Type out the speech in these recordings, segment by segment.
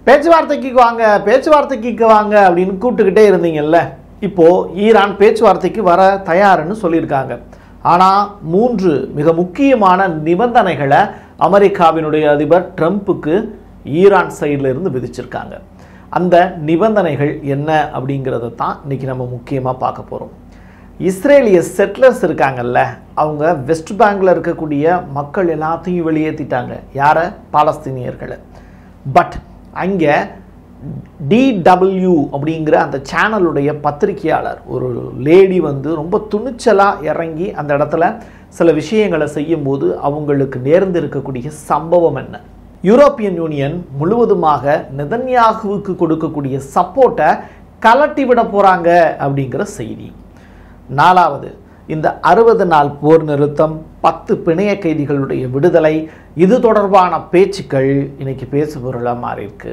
பேச்சுவார்த்தைக்கு வாங்க அப்படின்னு கூப்பிட்டுக்கிட்டே இருந்தீங்கல்ல. இப்போது ஈரான் பேச்சுவார்த்தைக்கு வர தயாருன்னு சொல்லியிருக்காங்க. ஆனால் 3 மிக முக்கியமான நிபந்தனைகளை அமெரிக்காவினுடைய அதிபர் ட்ரம்ப்புக்கு ஈரான் சைடில் இருந்து விதிச்சிருக்காங்க. அந்த நிபந்தனைகள் என்ன அப்படிங்கிறத தான் இன்றைக்கி நம்ம முக்கியமாக பார்க்க போகிறோம். இஸ்ரேலிய செட்டிலர்ஸ் இருக்காங்கல்ல, அவங்க வெஸ்ட் பேங்கில் இருக்கக்கூடிய மக்கள் எல்லாத்தையும் வெளியேற்றிட்டாங்க. யாரை? பாலஸ்தீனியர்களை. பட் அங்கே DW அப்படிங்கிற அந்த சேனலுடைய பத்திரிகையாளர் ஒரு லேடி ரொம்ப துணிச்சலாக இறங்கி அந்த இடத்துல சில விஷயங்களை செய்யும்போது அவங்களுக்கு நேர்ந்து இருக்கக்கூடிய சம்பவம் என்ன? யூரோப்பியன் யூனியன் முழுவதுமாக நெதன்யாகுவுக்கு கொடுக்கக்கூடிய சப்போர்ட்டை கலட்டி விட போகிறாங்க அப்படிங்கிற செய்தி. 4வது, இந்த 60 நாள் போர் நிறுத்தம், 10 பிணைய கைதிகளுடைய விடுதலை, இது தொடர்பான பேச்சுக்கள் இன்னைக்கு பேசுபொருளாக மாறியிருக்கு.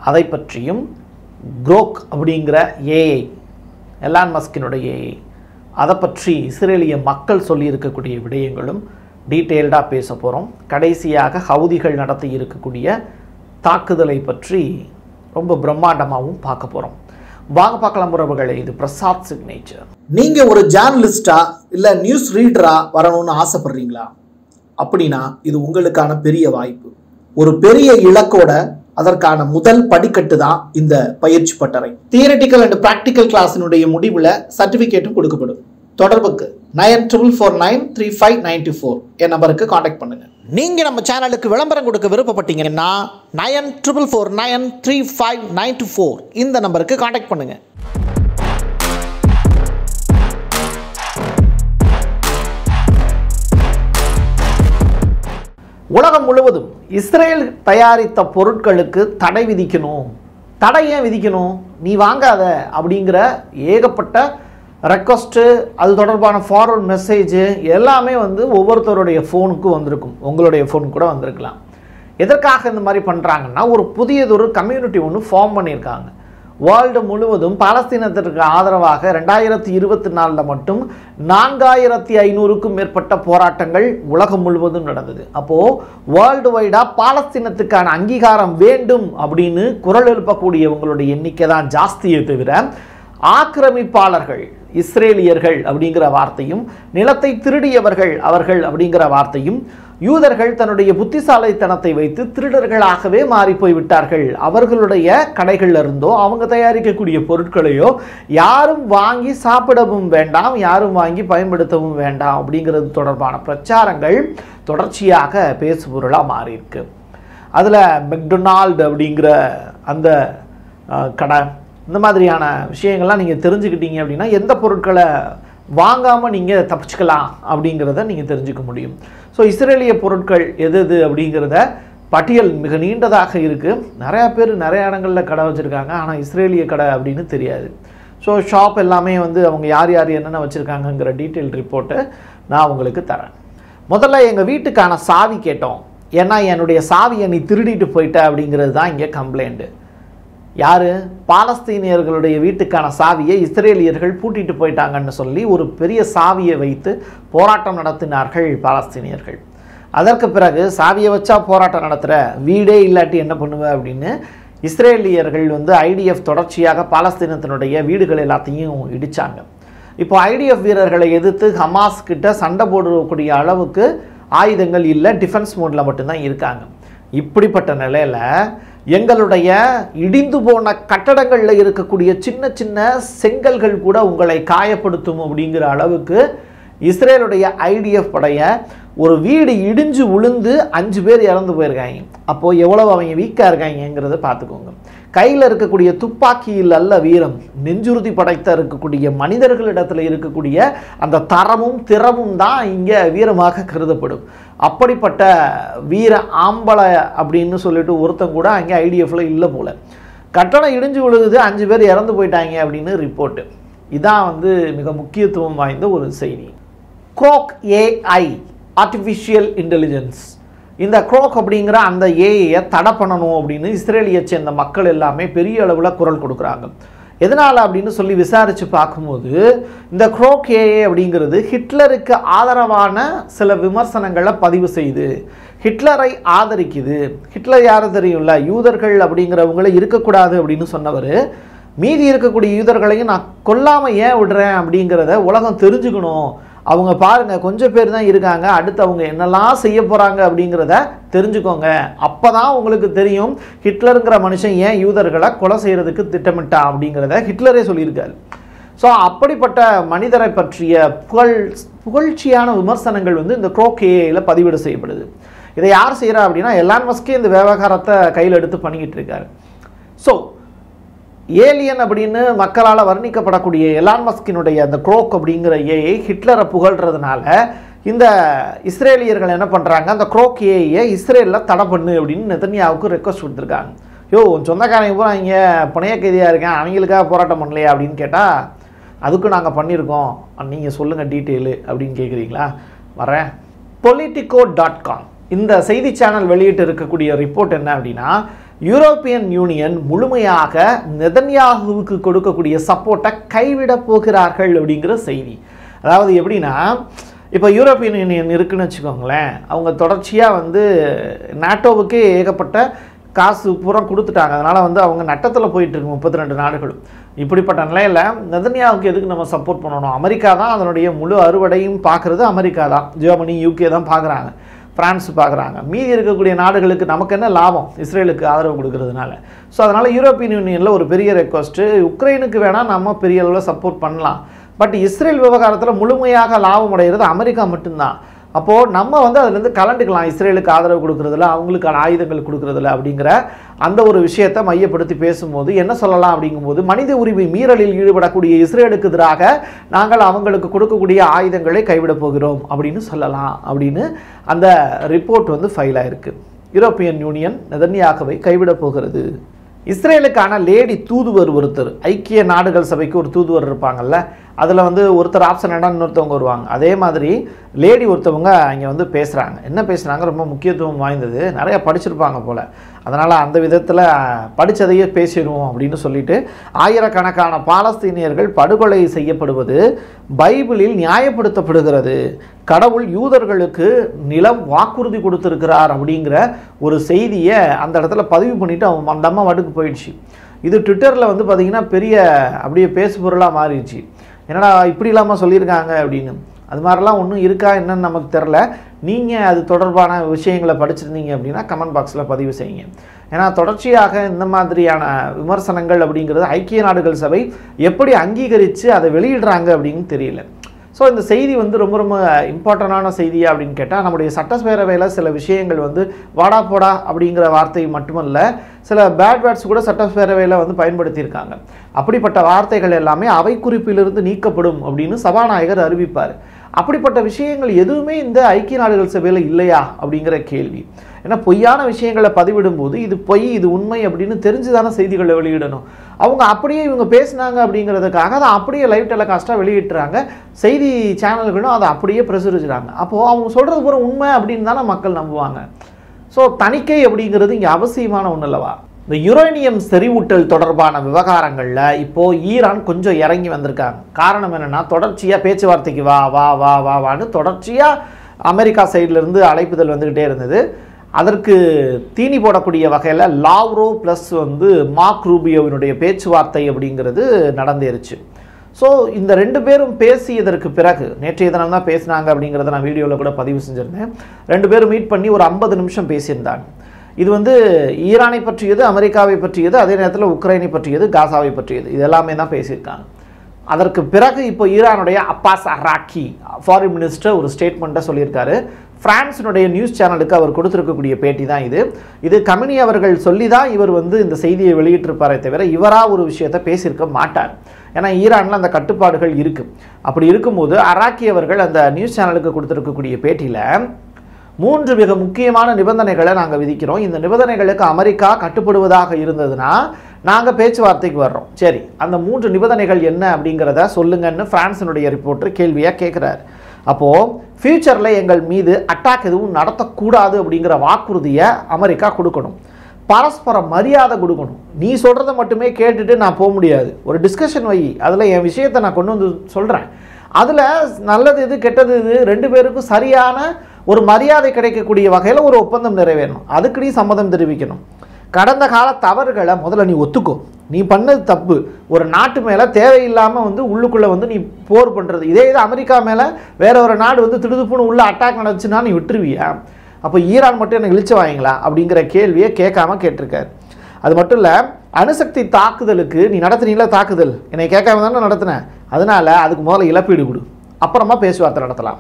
அதை பற்றியும் குரோக் அப்படிங்கிற ஏஐ, எலான் மஸ்கினுடைய ஏஐ, அதை பற்றி இஸ்ரேலிய மக்கள் சொல்லியிருக்கக்கூடிய விடயங்களும் டீட்டெயில்டாக பேச போகிறோம். கடைசியாக ஹவுதிகள் நடத்தி இருக்கக்கூடிய தாக்குதலை பற்றி ரொம்ப பிரம்மாண்டமாகவும் பார்க்க போகிறோம். வாங்க பார்க்கலாம் உறவுகளே. இது பிரசாத் சிக்னேச்சர். நீங்கள் ஒரு ஜேர்னலிஸ்டா இல்லை நியூஸ் ரீடரா வரணும்னு ஆசைப்படுறீங்களா? அப்படின்னா இது உங்களுக்கான பெரிய வாய்ப்பு. ஒரு பெரிய இலக்கோட அதற்கான முதல் படிக்கட்டு தான் இந்த பயிற்சி பட்டறை. தியரிட்டிக்கல் அண்ட் பிராக்டிக்கல் கிளாஸினுடைய முடிவில் சர்டிஃபிகேட்டும் கொடுக்கப்படும். தொடர்புக்கு 94493594 என் நம்பருக்கு காண்டாக்ட் பண்ணுங்க. நீங்க நம்ம சேனலுக்கு விளம்பரம் கொடுக்க விருப்பப்பட்டீங்கன்னா 94493594 இந்த நம்பருக்கு காண்டாக்ட் பண்ணுங்க. உலகம் முழுவதும் இஸ்ரேல் தயாரித்த பொருட்களுக்கு தடை விதிக்கணும். தடை ஏன் விதிக்கணும்? நீ வாங்காத அப்படிங்கிற ஏகப்பட்ட ரெக்வஸ்ட்டு, அது தொடர்பான ஃபார்வர்ட் மெசேஜு எல்லாமே ஒவ்வொருத்தருடைய ஃபோனுக்கும் வந்திருக்கும். உங்களுடைய ஃபோன் கூட வந்திருக்கலாம். எதற்காக இந்த மாதிரி பண்ணுறாங்கன்னா, ஒரு புதியதொரு கம்யூனிட்டி ஒன்று ஃபார்ம் பண்ணியிருக்காங்க. வேர்ல்டு முழுவதும் பாலஸ்தீனத்திற்கு ஆதரவாக 2024 மட்டும் 4500க்கும் மேற்பட்ட போராட்டங்கள் உலகம் முழுவதும் நடந்தது. அப்போது வேர்ல்டு வைடாக பாலஸ்தீனத்துக்கான அங்கீகாரம் வேண்டும் அப்படின்னு குரல் எழுப்பக்கூடியவங்களுடைய எண்ணிக்கை தான் ஜாஸ்தியை தவிர, ஆக்கிரமிப்பாளர்கள் இஸ்ரேலியர்கள் அப்படிங்கிற வார்த்தையும், நிலத்தை திருடியவர்கள் அவர்கள் அப்படிங்கிற வார்த்தையும், யூதர்கள் தன்னுடைய புத்திசாலித்தனத்தை வைத்து திருடர்களாகவே மாறி போய்விட்டார்கள். அவர்களுடைய கடைகளில் இருந்தோ அவங்க தயாரிக்கக்கூடிய பொருட்களையோ யாரும் வாங்கி சாப்பிடவும் வேண்டாம், யாரும் வாங்கி பயன்படுத்தவும் வேண்டாம் அப்படிங்கிறது தொடர்பான பிரச்சாரங்கள் தொடர்ச்சியாக பேசுபொருளாக மாறியிருக்கு. அதில் மெக்டொனால்டு அப்படிங்கிற அந்த கடை, இந்த மாதிரியான விஷயங்கள்லாம் நீங்கள் தெரிஞ்சுக்கிட்டீங்க அப்படின்னா எந்த பொருட்களை வாங்காமல் நீங்கள் தப்பிச்சுக்கலாம் அப்படிங்கிறத நீங்கள் தெரிஞ்சுக்க முடியும். ஸோ இஸ்ரேலிய பொருட்கள் எது எது அப்படிங்கிறத பட்டியல் மிக நீண்டதாக இருக்குது. நிறையா பேர் நிறைய இடங்களில் கடை வச்சுருக்காங்க, ஆனால் இஸ்ரேலிய கடை அப்படின்னு தெரியாது. ஸோ ஷாப் எல்லாமே அவங்க யார் யார் என்னென்ன வச்சுருக்காங்கங்கிற டீட்டெயில் ரிப்போர்ட்டு நான் உங்களுக்கு தரேன். முதல்ல எங்கள் வீட்டுக்கான சாவி கேட்டோம். ஏன்னா என்னுடைய சாவியை நீ திருடிட்டு போயிட்ட அப்படிங்கிறது தான் இங்கே கம்ப்ளைண்ட்டு. யார்? பாலஸ்தீனியர்களுடைய வீட்டுக்கான சாவியை இஸ்ரேலியர்கள் பூட்டிட்டு போயிட்டாங்கன்னு சொல்லி ஒரு பெரிய சாவியை வைத்து போராட்டம் நடத்தினார்கள் பாலஸ்தீனியர்கள். அதற்கு பிறகு சாவியை வச்சா போராட்டம் நடத்துகிற, வீடே இல்லாட்டி என்ன பண்ணுவேன் அப்படின்னு இஸ்ரேலியர்கள் IDF தொடர்ச்சியாக பாலஸ்தீனத்தினுடைய வீடுகள் எல்லாத்தையும் இடித்தாங்க. இப்போ IDF வீரர்களை எதிர்த்து ஹமாஸ் கிட்ட சண்டை போடக்கூடிய அளவுக்கு ஆயுதங்கள் இல்லை, டிஃபென்ஸ் மோடில் மட்டும்தான் இருக்காங்க. இப்படிப்பட்ட நிலையில் எங்களுடைய இடிந்து போன கட்டடங்களில் இருக்கக்கூடிய சின்ன சின்ன செங்கல்கள் கூட உங்களை காயப்படுத்தும் அப்படிங்கிற அளவுக்கு இஸ்ரேலுடைய IDF படைய ஒரு வீடு இடிஞ்சு விழுந்து 5 பேர் இறந்து போயிருக்காங்க. அப்போது எவ்வளவு அவங்க வீக்காக இருக்காங்கிறத பார்த்துக்கோங்க. கையில் இருக்கக்கூடிய துப்பாக்கியில் அல்ல வீரம், நெஞ்சுறுதி படைத்த இருக்கக்கூடிய மனிதர்களிடத்தில் இருக்கக்கூடிய அந்த தரமும் திறமும் தான் இங்கே வீரமாக கருதப்படும். அப்படிப்பட்ட வீர ஆம்பளை அப்படின்னு சொல்லிட்டு ஒருத்தன் கூட அங்கே IDFல இல்லை போல். கட்டணம் இடிஞ்சு விழுகுது, 5 பேர் இறந்து போயிட்டாங்க அப்படின்னு ரிப்போர்ட்டு. இதான் மிக முக்கியத்துவம் வாய்ந்த ஒரு செய்தி. குரோக் AI, ஆர்டிஃபிஷியல் இன்டெலிஜென்ஸ், இந்த குரோக் அப்படிங்கிற அந்த ஏஐயை தடை பண்ணணும் அப்படின்னு இஸ்ரேலியை சேர்ந்த மக்கள் எல்லாமே பெரிய அளவில் குரல் கொடுக்குறாங்க. எதனால் அப்படின்னு சொல்லி விசாரித்து பார்க்கும்போது இந்த குரோக் ஏஐ அப்படிங்கிறது ஹிட்லருக்கு ஆதரவான சில விமர்சனங்களை பதிவு செய்து ஹிட்லரை ஆதரிக்குது. ஹிட்லர் யாரும் தெரியும்ல, யூதர்கள் அப்படிங்கிறவங்களே இருக்கக்கூடாது அப்படின்னு சொன்னவர், மீதி இருக்கக்கூடிய யூதர்களையும் நான் கொல்லாமல் ஏன் விடுறேன் அப்படிங்கிறத உலகம் தெரிஞ்சுக்கணும். அவங்க பாருங்கள் கொஞ்சம் பேர் தான் இருக்காங்க, அடுத்து அவங்க என்னெல்லாம் செய்ய போகிறாங்க அப்படிங்கிறத தெரிஞ்சுக்கோங்க. அப்போ தான் உங்களுக்கு தெரியும் ஹிட்லருங்கிற மனுஷன் ஏன் யூதர்களை கொலை செய்கிறதுக்கு திட்டமிட்டான் அப்படிங்கிறத ஹிட்லரே சொல்லியிருக்காரு. ஸோ அப்படிப்பட்ட மனிதரை பற்றிய புகழ்ச்சியான விமர்சனங்கள் வந்து இந்த க்ரோக் ஏஐயில் பதிவிடு செய்யப்படுது. இதை யார் செய்கிறா அப்படின்னா எலான் மஸ்கே இந்த விவகாரத்தை கையில் எடுத்து பண்ணிக்கிட்டு இருக்காரு. ஸோ ஏலியன் அப்படின்னு மக்களால் வர்ணிக்கப்படக்கூடிய எலான் மஸ்கினுடைய அந்த க்ரோக் அப்படிங்கிற ஏஐ ஹிட்லரை புகழ்கிறதுனால இந்த இஸ்ரேலியர்கள் என்ன பண்ணுறாங்க, அந்த க்ரோக் ஏஐயை இஸ்ரேலில் தடை பண்ணு அப்படின்னு நெதன்யாவுக்கு ரெக்வஸ்ட் கொடுத்துருக்காங்க. சொந்தக்காரங்க பூரா இங்கே புனைய கைதியாக இருக்கேன், அவங்களுக்காக போராட்டம் பண்ணலையா அப்படின்னு கேட்டால் அதுக்கும் நாங்கள் பண்ணியிருக்கோம், நீங்கள் சொல்லுங்கள் டீட்டெயிலு அப்படின்னு கேட்குறீங்களா? வரேன். Politico.com இந்த செய்தி சேனல் வெளியிட்டு இருக்கக்கூடிய ரிப்போர்ட் என்ன அப்படின்னா, யூரோப்பியன் யூனியன் முழுமையாக நெதன்யாகுவுக்கு கொடுக்கக்கூடிய சப்போர்ட்டை கைவிட போகிறார்கள் அப்படிங்கிற செய்தி. அதாவது எப்படின்னா, இப்போ யூரோப்பியன் யூனியன் இருக்குன்னு வச்சுக்கோங்களேன், அவங்க தொடர்ச்சியாக வந்து நாட்டோவுக்கு ஏகப்பட்ட காசு பூரா கொடுத்துட்டாங்க. அதனால் வந்து அவங்க நட்டத்தில் போயிட்டுருக்கு 32 நாடுகளும். இப்படிப்பட்ட நிலையில் நெதன்யாவுக்கு எதுக்கு நம்ம சப்போர்ட் பண்ணணும்? அமெரிக்கா தான் அதனுடைய முழு அறுவடையும் பார்க்குறது, அமெரிக்கா தான், ஜெர்மனி யூகே தான் பார்க்குறாங்க, பிரான்ஸ் பார்க்குறாங்க. மீதி இருக்கக்கூடிய நாடுகளுக்கு நமக்கு என்ன லாபம் இஸ்ரேலுக்கு ஆதரவு கொடுக்கறதுனால? ஸோ அதனால் யூரோப்பியன் யூனியனில் ஒரு பெரிய ரெக்வஸ்ட்டு, உக்ரைனுக்கு வேணால் நம்ம பெரிய அளவில் சப்போர்ட் பண்ணலாம், பட் இஸ்ரேல் விவகாரத்தில் முழுமையாக லாபம் அடைகிறது அமெரிக்கா மட்டும்தான். அப்போது நம்ம வந்து அதுலேருந்து கலந்துக்கலாம், இஸ்ரேலுக்கு ஆதரவு கொடுக்குறதில்ல, அவங்களுக்கான ஆயுதங்கள் கொடுக்குறதில்ல அப்படிங்கிற அந்த ஒரு விஷயத்தை மையப்படுத்தி பேசும்போது என்ன சொல்லலாம் அப்படிங்கும்போது, மனித உரிமை மீறலில் ஈடுபடக்கூடிய இஸ்ரேலுக்கு எதிராக நாங்கள் அவங்களுக்கு கொடுக்கக்கூடிய ஆயுதங்களை கைவிடப் போகிறோம் அப்படின்னு சொல்லலாம் அப்படின்னு அந்த ரிப்போர்ட் வந்து ஃபைல் ஆயிருக்கு. யூரோப்பியன் யூனியன் நெதன்யாகுவை கைவிடப் போகிறது. இஸ்ரேலுக்கான லேடி தூதுவர் ஒருத்தர், ஐக்கிய நாடுகள் சபைக்கு ஒரு தூதுவர் இருப்பாங்கல்ல, அதில் வந்து ஒருத்தர் ஆப்ஷன் இடம் இன்னொருத்தவங்க வருவாங்க. அதே மாதிரி லேடி ஒருத்தவங்க இங்கே வந்து பேசுகிறாங்க. என்ன பேசுகிறாங்க, ரொம்ப முக்கியத்துவம் வாய்ந்தது, நிறைய படிச்சிருப்பாங்க போல், அதனால் அந்த விதத்தில் படித்ததையே பேசிடுவோம் அப்படின்னு சொல்லிட்டு, ஆயிரக்கணக்கான பாலஸ்தீனியர்கள் படுகொலை செய்யப்படுவது பைபிளில் நியாயப்படுத்தப்படுகிறது, கடவுள் யூதர்களுக்கு நிலம் வாக்குறுதி கொடுத்துருக்கிறார் அப்படிங்கிற ஒரு செய்தியை அந்த இடத்துல பதிவு பண்ணிவிட்டு அவங்க அந்த அம்மா வாட்டுக்கு போயிடுச்சு. இது ட்விட்டரில் வந்து பார்த்திங்கன்னா பெரிய அப்படியே பேசு பொருளாக மாறிடுச்சு. என்னடா இப்படி இல்லாமல் சொல்லியிருக்காங்க அப்படின்னு. அது மாதிரிலாம் ஒன்றும் இருக்கா என்னன்னு நமக்கு தெரில. நீங்கள் அது தொடர்பான விஷயங்களை படிச்சிருந்தீங்க அப்படின்னா கமெண்ட் பாக்ஸில் பதிவு செய்யுங்க. ஏன்னா தொடர்ச்சியாக இந்த மாதிரியான விமர்சனங்கள் அப்படிங்கிறது ஐக்கிய நாடுகள் சபை எப்படி அங்கீகரித்து அதை வெளியிடுறாங்க அப்படின்னு தெரியல. ஸோ இந்த செய்தி வந்து ரொம்ப ரொம்ப இம்பார்ட்டண்டான செய்தியா அப்படின்னு கேட்டால், நம்முடைய சட்டப்பேரவையில் சில விஷயங்கள் வந்து வாடா போடா அப்படிங்கிற வார்த்தை மட்டுமல்ல, சில பேட் வேர்ட்ஸ் கூட சட்டப்பேரவையில் வந்து பயன்படுத்தியிருக்காங்க. அப்படிப்பட்ட வார்த்தைகள் எல்லாமே அவை குறிப்பிலிருந்து நீக்கப்படும் அப்படின்னு சபாநாயகர் அறிவிப்பார். அப்படிப்பட்ட விஷயங்கள் எதுவுமே இந்த ஐக்கிய நாடுகள் சபையில் இல்லையா அப்படிங்கிற கேள்வி. ஏன்னா பொய்யான விஷயங்களை பதிவிடும்போது இது பொய் இது உண்மை அப்படின்னு தெரிஞ்சுதான செய்திகளை வெளியிடணும். அவங்க அப்படியே இவங்க பேசினாங்க அப்படிங்கிறதுக்காக அதை அப்படியே லைவ் டெலிகாஸ்ட்டாக வெளியிட்டுறாங்க, செய்தி சேனல்களும் அதை அப்படியே பிரசுரிச்சுறாங்க. அப்போது அவங்க சொல்கிறது பூரா உண்மை அப்படின்னு தானே மக்கள் நம்புவாங்க. ஸோ தணிக்கை அப்படிங்கிறது இங்கே அவசியமான ஒன்று இல்லவா? இந்த யுரேனியம் செறிவூட்டல் தொடர்பான விவகாரங்களில் இப்போது ஈரான் கொஞ்சம் இறங்கி வந்திருக்காங்க. காரணம் என்னென்னா, தொடர்ச்சியாக பேச்சுவார்த்தைக்கு வா வா வா வா வான்னு தொடர்ச்சியாக அமெரிக்கா சைட்லேருந்து அழைப்புதல் வந்துக்கிட்டே இருந்தது. அதற்கு தீனி போடக்கூடிய வகையில் லாவ்ரோ ப்ளஸ் வந்து மார்க் ரூபியோவினுடைய பேச்சுவார்த்தை அப்படிங்கிறது நடந்தேருச்சு. ஸோ இந்த 2 பேரும் பேசியதற்கு பிறகு, நேற்றைய தினம் தான் பேசினாங்க அப்படிங்கிறத நான் வீடியோவில் கூட பதிவு செஞ்சுருந்தேன். 2 பேரும் மீட் பண்ணி ஒரு 50 நிமிஷம் பேசியிருந்தாங்க. இது வந்து ஈரானை பற்றியது, அமெரிக்காவை பற்றியது, அதே நேரத்தில் உக்ரைனை பற்றியது, காசாவை பற்றியது, இது எல்லாமே தான் பேசியிருக்காங்க. அதற்கு பிறகு இப்போ ஈரானுடைய அப்பாஸ் அராக்கி ஃபாரின் மினிஸ்டர் ஒரு ஸ்டேட்மெண்ட்டை சொல்லியிருக்காரு. பிரான்ஸினுடைய நியூஸ் சேனலுக்கு அவர் கொடுத்துருக்கக்கூடிய பேட்டி தான் இது. இது கமினி அவர்கள் சொல்லி தான் இவர் வந்து இந்த செய்தியை வெளியிட்டிருப்பாரே தவிர இவராக ஒரு விஷயத்தை பேசியிருக்க மாட்டார். ஏன்னா ஈரானில் அந்த கட்டுப்பாடுகள் இருக்குது. அப்படி இருக்கும்போது அராக்கி அவர்கள் அந்த நியூஸ் சேனலுக்கு கொடுத்துருக்கக்கூடிய பேட்டியில் 3 மிக முக்கியமான நிபந்தனைகளை நாங்கள் விதிக்கிறோம், இந்த நிபந்தனைகளுக்கு அமெரிக்கா கட்டுப்படுவதாக இருந்ததுன்னா நாங்கள் பேச்சுவார்த்தைக்கு வர்றோம். சரி, அந்த 3 நிபந்தனைகள் என்ன அப்படிங்கிறத சொல்லுங்கன்னு பிரான்ஸினுடைய ரிப்போர்ட்டர் கேள்வியாக கேட்குறாரு. அப்போது ஃப்யூச்சரில் எங்கள் மீது அட்டாக் எதுவும் நடத்தக்கூடாது அப்படிங்கிற வாக்குறுதியை அமெரிக்கா கொடுக்கணும், பரஸ்பர மரியாதை கொடுக்கணும். நீ சொல்கிறத மட்டுமே கேட்டுட்டு நான் போக முடியாது, ஒரு டிஸ்கஷன் வை, அதில் என் விஷயத்தை நான் கொண்டு வந்து சொல்கிறேன், அதில் நல்லது எது கெட்டது இது 2 பேருக்கும் சரியான ஒரு மரியாதை கிடைக்கக்கூடிய வகையில் ஒரு ஒப்பந்தம் நிறைவேறணும். அதுக்கு நீ சம்மதம் தெரிவிக்கணும். கடந்த கால தவறுகளை முதல்ல நீ ஒத்துக்கோ. நீ பண்ணது தப்பு. ஒரு நாட்டு மேலே தேவையில்லாமல் வந்து உள்ளுக்குள்ளே வந்து நீ போர் பண்ணுறது. இதே இது அமெரிக்கா மேலே வேற ஒரு நாடு வந்து திடுதுப்புன்னு உள்ள அட்டாக் நடந்துச்சுன்னா நீ விட்டுருவியா? அப்போ ஈரான் மட்டும் என்ன இழிச்சு வாங்கிங்களா அப்படிங்கிற கேள்வியை கேட்காம கேட்டிருக்காரு. அது மட்டும் இல்லை, அணுசக்தி தாக்குதலுக்கு நீ நடத்துனீங்களா தாக்குதல், என்னை கேட்காம தானே நடத்தினேன், அதனால அதுக்கு முதல்ல இழப்பீடு கொடு, அப்புறமா பேச்சுவார்த்தை நடத்தலாம்.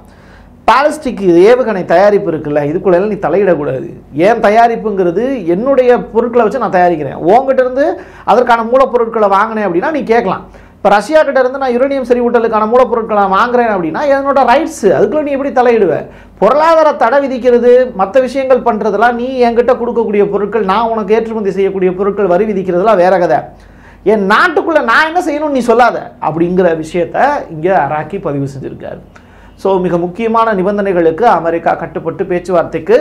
பாலிஸ்டிக் ஏவுகணை தயாரிப்பு இருக்குல்ல, இதுக்குள்ள நீ தலையிடக்கூடாது. ஏன் தயாரிப்புங்கிறது என்னுடைய பொருட்களை வச்சு நான் தயாரிக்கிறேன். உங்ககிட்ட இருந்து அதற்கான மூலப்பொருட்களை வாங்கினேன் அப்படின்னா நீ கேட்கலாம். இப்போ ரஷ்யா கிட்ட இருந்து நான் யுரேனியம் செறிவூட்டலுக்கான மூலப்பொருட்களை வாங்குறேன் அப்படின்னா என்னோட ரைட்ஸ், அதுக்குள்ள நீ எப்படி தலையிடுவேன்? பொருளாதார தடை விதிக்கிறது, மற்ற விஷயங்கள் பண்ணுறதெல்லாம், நீ என்கிட்ட கொடுக்கக்கூடிய பொருட்கள், நான் உனக்கு ஏற்றுமதி செய்யக்கூடிய பொருட்கள் வரி விதிக்கிறதுலாம் வேற கதை. என் நாட்டுக்குள்ளே நான் என்ன செய்யணும்னு நீ சொல்லாத அப்படிங்கிற விஷயத்த இங்கே அராக்கி பதிவு செஞ்சுருக்காரு. ஸோ மிக முக்கியமான நிபந்தனைகளுக்கு அமெரிக்கா கட்டுப்பட்டு பேச்சுவார்த்தைக்கு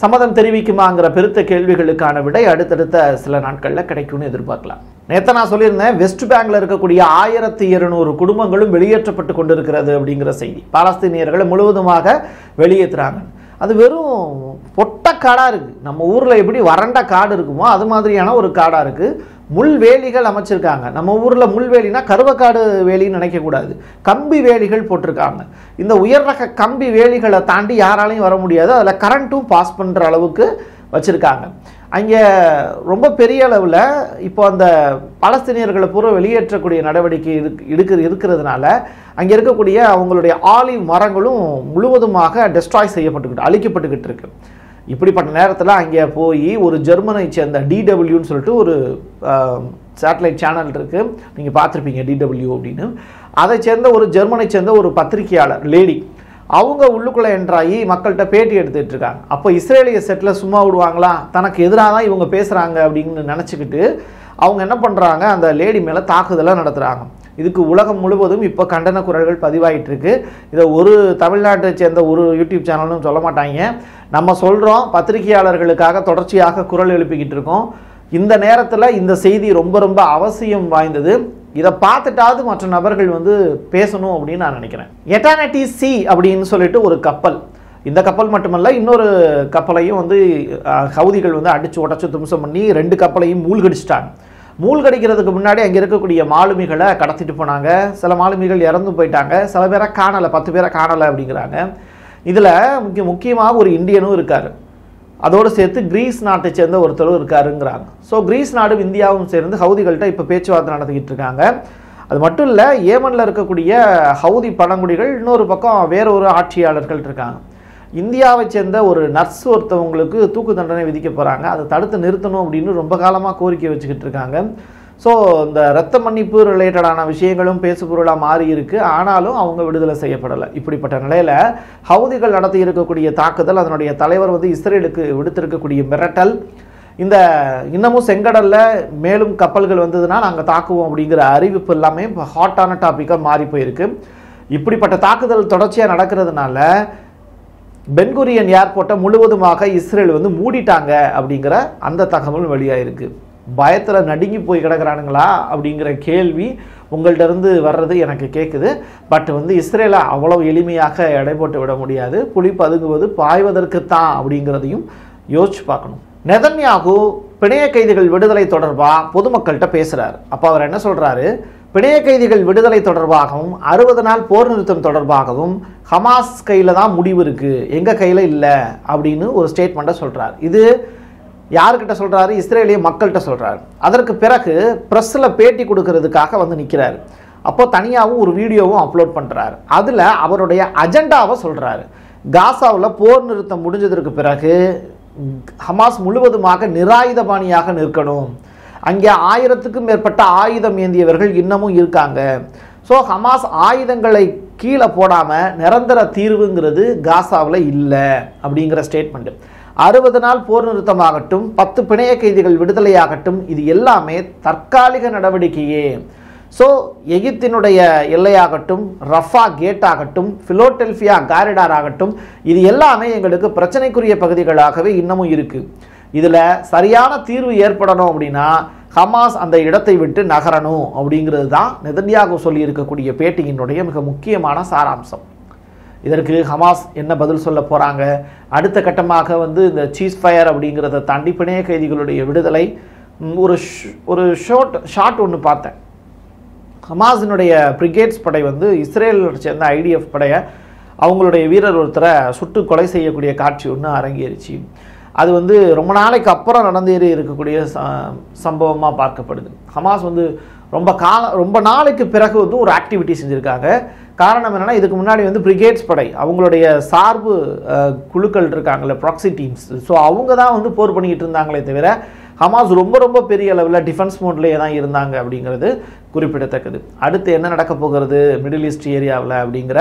சம்மதம் தெரிவிக்குமாங்கிற பெருத்த கேள்விகளுக்கான விடை அடுத்தடுத்த சில நாட்களில் கிடைக்கும்னு எதிர்பார்க்கலாம். நேற்று நான் சொல்லியிருந்தேன், வெஸ்ட் பேங்கில் இருக்கக்கூடிய 1200 குடும்பங்களும் வெளியேற்றப்பட்டு கொண்டிருக்கிறது அப்படிங்கிற செய்தி. பாலஸ்தீனியர்களை முழுவதுமாக வெளியேற்றுறாங்க. அது வெறும் பொட்ட காடாக இருக்குது. நம்ம ஊரில் எப்படி வறண்ட காடு இருக்குமோ அது மாதிரியான ஒரு காடாக இருக்குது. முள்வேலிகள் அமைச்சிருக்காங்க. நம்ம ஊரில் முள்வேலினா கருவக்காடு வேலின்னு நினைக்கக்கூடாது, கம்பி வேலிகள் போட்டிருக்காங்க. இந்த உயர் ரக கம்பி வேலிகளை தாண்டி யாராலையும் வர முடியாது. அதில் கரண்ட்டும் பாஸ் பண்ணுற அளவுக்கு வச்சுருக்காங்க. அங்கே ரொம்ப பெரிய அளவில் இப்போ அந்த பாலஸ்தீனியர்களை பூரா வெளியேற்றக்கூடிய நடவடிக்கை இருக்கிறதுனால அங்கே இருக்கக்கூடிய அவங்களுடைய ஆலிவ் மரங்களும் முழுவதுமாக டெஸ்ட்ராய் செய்யப்பட்டுக்கிட்டு அழிக்கப்பட்டுக்கிட்டு இருக்கு. இப்படிப்பட்ட நேரத்தில் அங்கே போய் ஒரு ஜெர்மனை சேர்ந்த டிடபிள்யூன்னு சொல்லிட்டு ஒரு சேட்டலைட் சேனல் இருக்குது, நீங்கள் பார்த்துருப்பீங்க டிடபிள்யூ அப்படின்னு. அதை சேர்ந்த ஒரு ஜெர்மனை சேர்ந்த ஒரு பத்திரிகையாளர் லேடி, அவங்க உள்ளுக்குள்ளே என்ட்ராகி மக்கள்கிட்ட பேட்டி எடுத்துகிட்டு இருக்காங்க. அப்போ இஸ்ரேலிய செட்டில் சும்மா விடுவாங்களா, தனக்கு எதிராக தான் இவங்க பேசுகிறாங்க அப்படின்னு நினச்சிக்கிட்டு அவங்க என்ன பண்ணுறாங்க, அந்த லேடி மேலே தாக்குதலாக நடத்துகிறாங்க. இதுக்கு உலகம் முழுவதும் இப்போ கண்டன குரல்கள் பதிவாகிட்டு இருக்கு. இதை ஒரு தமிழ்நாட்டை சேர்ந்த ஒரு யூடியூப் சேனலும் சொல்ல மாட்டாங்க. நம்ம சொல்கிறோம், பத்திரிகையாளர்களுக்காக தொடர்ச்சியாக குரல் எழுப்பிக்கிட்டு இருக்கோம். இந்த நேரத்தில் இந்த செய்தி ரொம்ப ரொம்ப அவசியம் வாய்ந்தது. இதை பார்த்துட்டாவது மற்ற நபர்கள் வந்து பேசணும் அப்படின்னு நான் நினைக்கிறேன். எட்டர்னிட்டி சி அப்படின்னு சொல்லிட்டு ஒரு கப்பல், இந்த கப்பல் மட்டுமல்ல இன்னொரு கப்பலையும் வந்து ஹவுதிகள் வந்து அடித்து உடச்சி தும்சம் பண்ணி 2 கப்பலையும் மூழ்கடிச்சிட்டாங்க. மூழ்கடிக்கிறதுக்கு முன்னாடி அங்கே இருக்கக்கூடிய மாலுமிகளை கடத்திட்டு போனாங்க. சில மாலுமிகள் இறந்து போயிட்டாங்க, சில பேரை காணலை, 10 பேரை காணலை அப்படிங்கிறாங்க. இதில் முக்கியமாக ஒரு இந்தியனும் இருக்கார், அதோடு சேர்த்து கிரீஸ் நாட்டை சேர்ந்த ஒருத்தரும் இருக்காருங்கிறாங்க. ஸோ கிரீஸ் நாடும் இந்தியாவும் சேர்ந்து ஹவுதிகள்கிட்ட இப்போ பேச்சுவார்த்தை நடத்திக்கிட்டு இருக்காங்க. அது மட்டும் இல்லை, ஏமனில் இருக்கக்கூடிய ஹவுதி பழங்குடிகள், இன்னொரு பக்கம் வேற ஒரு ஆட்சியாளர்கள் இருக்காங்க. இந்தியாவை சேர்ந்த ஒரு நர்ஸ் ஒருத்தவங்களுக்கு தூக்கு தண்டனை விதிக்க போகிறாங்க. அதை தடுத்து நிறுத்தணும் அப்படின்னு ரொம்ப காலமாக கோரிக்கை வச்சுக்கிட்டு இருக்காங்க. ஸோ இந்த இரத்த மன்னிப்பு ரிலேட்டடான விஷயங்களும் பேசுபொருளாக மாறி இருக்கு. ஆனாலும் அவங்க விடுதலை செய்யப்படலை. இப்படிப்பட்ட நிலையில் ஹவுதிகள் நடத்தி இருக்கக்கூடிய தாக்குதல், அதனுடைய தலைவர் வந்து இஸ்ரேலுக்கு விடுத்திருக்கக்கூடிய மிரட்டல், இந்த இன்னமும் செங்கடலில் மேலும் கப்பல்கள் வந்ததுன்னா நாங்கள் தாக்குவோம் அப்படிங்கிற அறிவிப்பு எல்லாமே இப்போ ஹாட்டான டாப்பிக்காக மாறி போயிருக்கு. இப்படிப்பட்ட தாக்குதல் தொடர்ச்சியாக நடக்கிறதுனால பென்குரியன் ஏர்போர்ட்டை முழுவதுமாக இஸ்ரேல் வந்து மூடிட்டாங்க அப்படிங்கிற அந்த தகவல் வெளியாயிருக்கு. பயத்தில் நடுங்கி போய் கிடக்கிறானுங்களா அப்படிங்கிற கேள்வி உங்கள்கிட்ட இருந்து வர்றது எனக்கு கேட்குது. பட் வந்து இஸ்ரேலை அவ்வளோ எளிமையாக எடை போட்டு விட முடியாது. புலி பதுங்குவது பாய்வதற்குத்தான் அப்படிங்கிறதையும் யோசிச்சு பார்க்கணும். நெதன்யாகு பிணைய கைதிகள் விடுதலை தொடர்பாக பொதுமக்கள்கிட்ட பேசுகிறார். அப்போ அவர் என்ன சொல்கிறாரு, பிணைய கைதிகள் விடுதலை தொடர்பாகவும் 60 நாள் போர் நிறுத்தம் தொடர்பாகவும் ஹமாஸ் கையில் தான் முடிவு இருக்குது, எங்கள் கையில் இல்லை அப்படின்னு ஒரு ஸ்டேட்மெண்ட்டை சொல்கிறார். இது யார்கிட்ட சொல்கிறாரு, இஸ்ரேலிய மக்கள்கிட்ட சொல்கிறாரு. அதற்கு பிறகு ப்ரெஸ்ஸில் பேட்டி கொடுக்கறதுக்காக வந்து நிற்கிறாரு. அப்போ தனியாகவும் ஒரு வீடியோவும் அப்லோட் பண்ணுறாரு. அதில் அவருடைய அஜெண்டாவை சொல்கிறாரு. காசாவில் போர் நிறுத்தம் முடிஞ்சதற்கு பிறகு ஹமாஸ் முழுவதுமாக நிராயுதபாணியாக நிற்கணும். அங்கே 1000க்கும் மேற்பட்ட ஆயுதம் ஏந்தியவர்கள் இன்னமும் இருக்காங்க. ஸோ ஹமாஸ் ஆயுதங்களை கீழே போடாமல் நிரந்தர தீர்வுங்கிறது காசாவில் இல்லை அப்படிங்கிற ஸ்டேட்மெண்ட்டு. 60 நாள் போர் நிறுத்தமாகட்டும், 10 பிணைய கைதிகள் விடுதலையாகட்டும், இது எல்லாமே தற்காலிக நடவடிக்கையே. ஸோ எகிப்தினுடைய எல்லையாகட்டும், ரஃபா கேட் ஆகட்டும், பிலோடெல்பியா காரிடார் ஆகட்டும், இது எல்லாமே எங்களுக்கு பிரச்சனைக்குரிய பகுதிகளாகவே இன்னமும் இருக்குது. இதில் சரியான தீர்வு ஏற்படணும் அப்படின்னா ஹமாஸ் அந்த இடத்தை விட்டு நகரணும் அப்படிங்கிறது தான் நெதன்யாகு சொல்லி இருக்கக்கூடிய பேட்டியினுடைய மிக முக்கியமான சாராம்சம். இதற்கு ஹமாஸ் என்ன பதில் சொல்ல போகிறாங்க? அடுத்த கட்டமாக வந்து இந்த சீஸ் ஃபயர் அப்படிங்கிறத தாண்டி பிணைய கைதிகளுடைய விடுதலை. ஒரு ஷார்ட் ஒன்று பார்த்தேன். ஹமாஸினுடைய பிரிகேட்ஸ் படை வந்து இஸ்ரேல் சேர்ந்த IDF படையை அவங்களுடைய வீரர் ஒருத்தரை சுட்டு கொலை செய்யக்கூடிய காட்சி ஒன்று அரங்கேறிச்சு. அது வந்து ரொம்ப நாளைக்கு அப்புறம் நடந்தேறி இருக்கக்கூடிய சம்பவமாக பார்க்கப்படுது. ஹமாஸ் வந்து ரொம்ப நாளைக்கு பிறகு வந்து ஒரு ஆக்டிவிட்டி செஞ்சுருக்காங்க. காரணம் என்னென்னா, இதுக்கு முன்னாடி வந்து பிரிகேட்ஸ் படை அவங்களுடைய சார்பு குழுக்கள் இருக்காங்கள்ல, ப்ராக்ஸி டீம்ஸ். ஸோ அவங்க தான் வந்து போர் பண்ணிக்கிட்டு இருந்தாங்களே தவிர ஹமாஸ் ரொம்ப பெரிய அளவில் டிஃபென்ஸ் மோட்லேயே தான் இருந்தாங்க அப்படிங்கிறது குறிப்பிடத்தக்கது. அடுத்து என்ன நடக்க போகிறது மிடில் ஈஸ்ட் ஏரியாவில் அப்படிங்கிற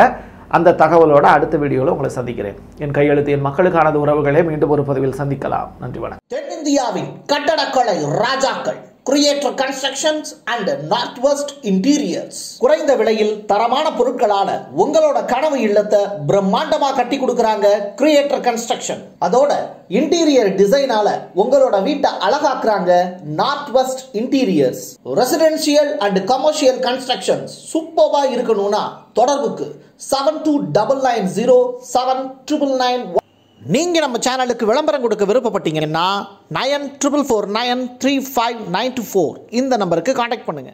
அந்த தகவலோட அடுத்த வீடியோவில் உங்களை சந்திக்கிறேன். என் கையெழுத்து என் மக்களுக்கானது உறவுகளை மீண்டும் ஒரு பதிவில் சந்திக்கலாம். நன்றி, வணக்கம். தென்னிந்தியாவின் கட்டடக்கலை ராஜாக்கள் creator constructions and north west interiors. குறைந்த விலையில் தரமான பொருட்களால உங்களோட கனவு இல்லத்தை பிரம்மாண்டமா கட்டி கொடுக்கறாங்க கிரியேட்டர் கன்ஸ்ட்ரக்ஷன். அதோட இன்டீரியர் டிசைனால உங்களோட வீட்டை அழகாக்குறாங்க north west interiors. Residential and commercial constructions சூப்பர்வா இருக்கணும்னா தொடர்புக்கு 72990799. நீங்க நம்ம சேனலுக்கு விளம்பரம் கொடுக்க விருப்பப்பட்டீங்கன்னா 94493594 இந்த நம்பருக்கு கான்டாக்ட் பண்ணுங்க.